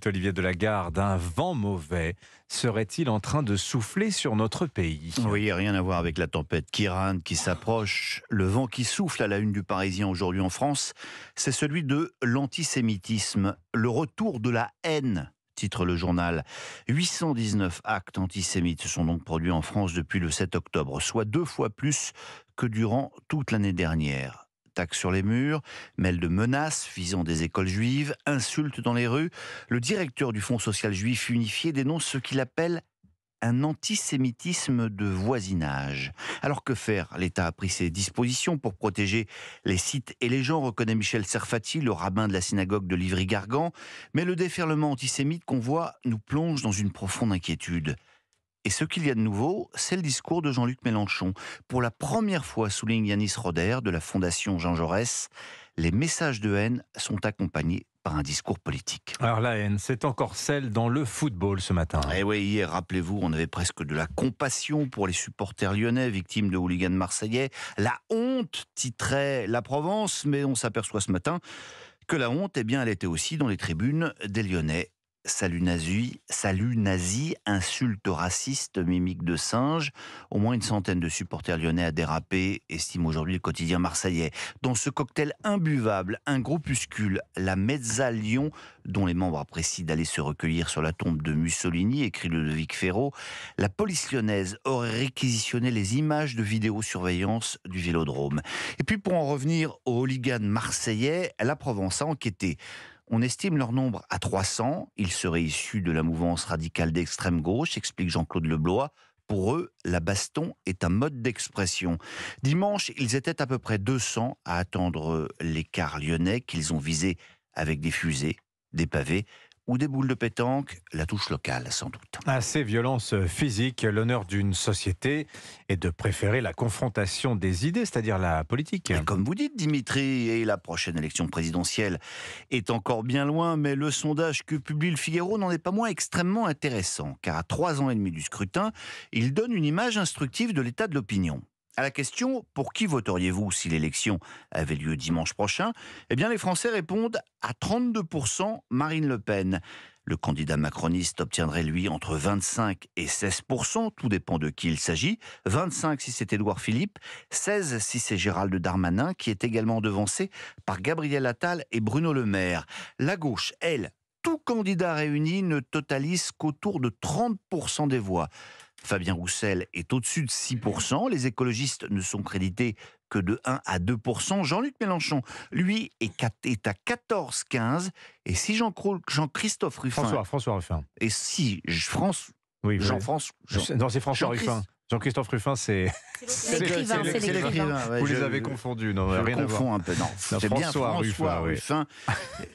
Olivier Delagarde, un vent mauvais serait-il en train de souffler sur notre pays? Oui, rien à voir avec la tempête Kiran qui s'approche. Le vent qui souffle à la une du Parisien aujourd'hui en France, c'est celui de l'antisémitisme, le retour de la haine, titre le journal. 819 actes antisémites se sont donc produits en France depuis le 7 octobre, soit 2 fois plus que durant toute l'année dernière. Tacs sur les murs, mails de menaces visant des écoles juives, insultes dans les rues. Le directeur du Fonds social juif unifié dénonce ce qu'il appelle un antisémitisme de voisinage. Alors que faire? L'État a pris ses dispositions pour protéger les sites et les gens, reconnaît Michel Serfati, le rabbin de la synagogue de Livry-Gargan. Mais le déferlement antisémite qu'on voit nous plonge dans une profonde inquiétude. Et ce qu'il y a de nouveau, c'est le discours de Jean-Luc Mélenchon. Pour la première fois, souligne Yanis Roder de la Fondation Jean Jaurès, les messages de haine sont accompagnés par un discours politique. Alors la haine, c'est encore celle dans le football ce matin. Et oui, hier, rappelez-vous, on avait presque de la compassion pour les supporters lyonnais, victimes de hooligans marseillais. La honte, titrait La Provence, mais on s'aperçoit ce matin que la honte, eh bien, elle était aussi dans les tribunes des Lyonnais. Salut nazi, insulte raciste, mimique de singe. Au moins une centaine de supporters lyonnais a dérapé, estime aujourd'hui le quotidien marseillais. Dans ce cocktail imbuvable, un groupuscule, la Mezza Lyon, dont les membres apprécient d'aller se recueillir sur la tombe de Mussolini, écrit Ludovic Ferraud, la police lyonnaise aurait réquisitionné les images de vidéosurveillance du Vélodrome. Et puis pour en revenir aux hooligans marseillais, la Provence a enquêté. On estime leur nombre à 300. Ils seraient issus de la mouvance radicale d'extrême gauche, explique Jean-Claude Leblois. Pour eux, la baston est un mode d'expression. Dimanche, ils étaient à peu près 200 à attendre les cars lyonnais qu'ils ont visés avec des fusées, des pavés ou des boules de pétanque, la touche locale sans doute. À ces violences physiques, l'honneur d'une société est de préférer la confrontation des idées, c'est-à-dire la politique. Et comme vous dites, Dimitri, et la prochaine élection présidentielle est encore bien loin, mais le sondage que publie le Figaro n'en est pas moins extrêmement intéressant, car à 3 ans et demi du scrutin, il donne une image instructive de l'état de l'opinion. À la question « Pour qui voteriez-vous si l'élection avait lieu dimanche prochain ?», eh bien les Français répondent à 32% Marine Le Pen. Le candidat macroniste obtiendrait, lui, entre 25 et 16%, tout dépend de qui il s'agit. 25 si c'est Édouard Philippe, 16 si c'est Gérald Darmanin, qui est également devancé par Gabriel Attal et Bruno Le Maire. La gauche, elle, tout candidat réuni ne totalise qu'autour de 30% des voix. Fabien Roussel est au-dessus de 6%. Les écologistes ne sont crédités que de 1 à 2%. Jean-Luc Mélenchon, lui, est à 14-15. Et si Jean-Christophe Ruffin... François Ruffin. Et si France... Oui, Jean-France... Non, c'est François Ruffin. Jean-Christophe Ruffin, c'est l'écrivain. Ouais, vous les avez confondus, non, je rien à confonds voir. un peu. Non, Non, c'est bien François François Ruffin, Ruffin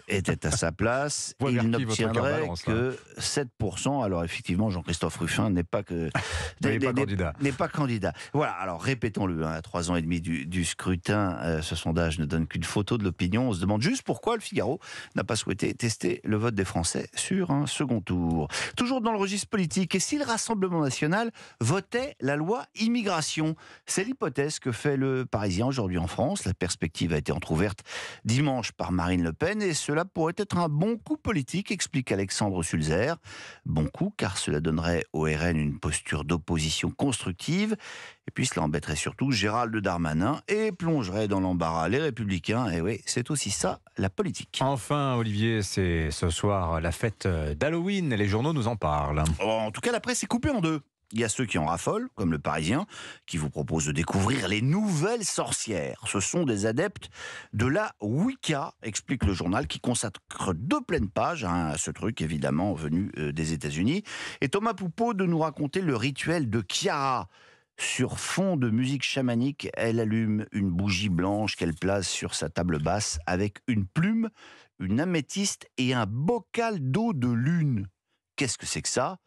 était à sa place. Voix Il vers qui n'obtiendrait votre cœur balance, que 7%. Alors effectivement, Jean-Christophe Ruffin n'est pas candidat. N'est pas candidat. Voilà. Alors répétons-le. À 3 ans et demi du scrutin, ce sondage ne donne qu'une photo de l'opinion. On se demande juste pourquoi le Figaro n'a pas souhaité tester le vote des Français sur un second tour. Toujours dans le registre politique. Et si le Rassemblement national votait la loi immigration? C'est l'hypothèse que fait le Parisien aujourd'hui en France. La perspective a été entrouverte dimanche par Marine Le Pen et cela pourrait être un bon coup politique, explique Alexandre Sulzer. Bon coup car cela donnerait au RN une posture d'opposition constructive et puis cela embêterait surtout Gérald Darmanin et plongerait dans l'embarras les Républicains. Et oui, c'est aussi ça la politique. Enfin, Olivier, c'est ce soir la fête d'Halloween et les journaux nous en parlent. En tout cas, la presse est coupée en deux. Il y a ceux qui en raffolent, comme le Parisien, qui vous propose de découvrir les nouvelles sorcières. Ce sont des adeptes de la Wicca, explique le journal, qui consacre 2 pleines pages à ce truc, évidemment, venu des États-Unis. Et Thomas Poupeau de nous raconter le rituel de Chiara. Sur fond de musique chamanique, elle allume une bougie blanche qu'elle place sur sa table basse avec une plume, une améthyste et un bocal d'eau de lune. Qu'est-ce que c'est que ça?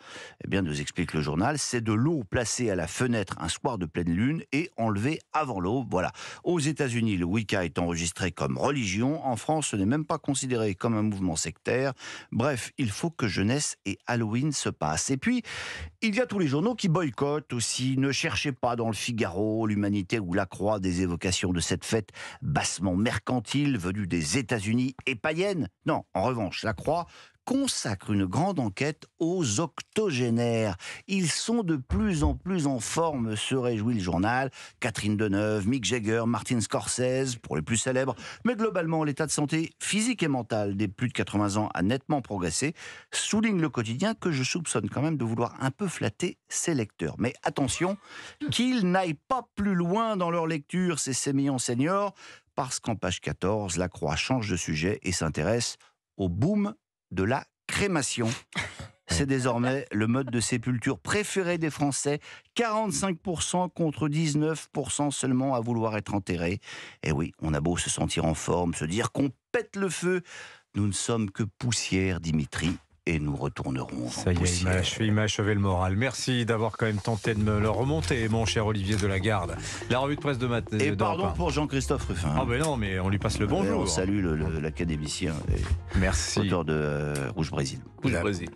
Eh bien, nous explique le journal, c'est de l'eau placée à la fenêtre un soir de pleine lune et enlevée avant l'aube. Voilà. Aux États-Unis, le Wicca est enregistré comme religion. En France, ce n'est même pas considéré comme un mouvement sectaire. Bref, il faut que jeunesse et Halloween se passent. Et puis, il y a tous les journaux qui boycottent aussi. Ne cherchez pas dans le Figaro, l'Humanité ou La Croix des évocations de cette fête bassement mercantile venue des États-Unis et païenne. Non, en revanche, La Croix consacre une grande enquête aux octogénaires. Ils sont de plus en plus en forme, se réjouit le journal. Catherine Deneuve, Mick Jagger, Martin Scorsese, pour les plus célèbres. Mais globalement, l'état de santé physique et mental des plus de 80 ans a nettement progressé, souligne le quotidien que je soupçonne quand même de vouloir un peu flatter ses lecteurs. Mais attention, qu'ils n'aillent pas plus loin dans leur lecture, ces sémillants seniors, parce qu'en page 14, la Croix change de sujet et s'intéresse au boom de la crémation. C'est désormais le mode de sépulture préféré des Français. 45% contre 19% seulement à vouloir être enterré. Et oui, on a beau se sentir en forme, se dire qu'on pète le feu. Nous ne sommes que poussière, Dimitri, et nous retournerons Ça en y est, poussière. il m'a achevé le moral. Merci d'avoir quand même tenté de me le remonter, mon cher Olivier Delagarde. La revue de presse de matin. Et pardon pour Jean-Christophe Ruffin. Ah ben non, mais on lui passe le bonjour. On salue l'académicien et Merci. auteur de Rouge Brésil. Rouge Brésil.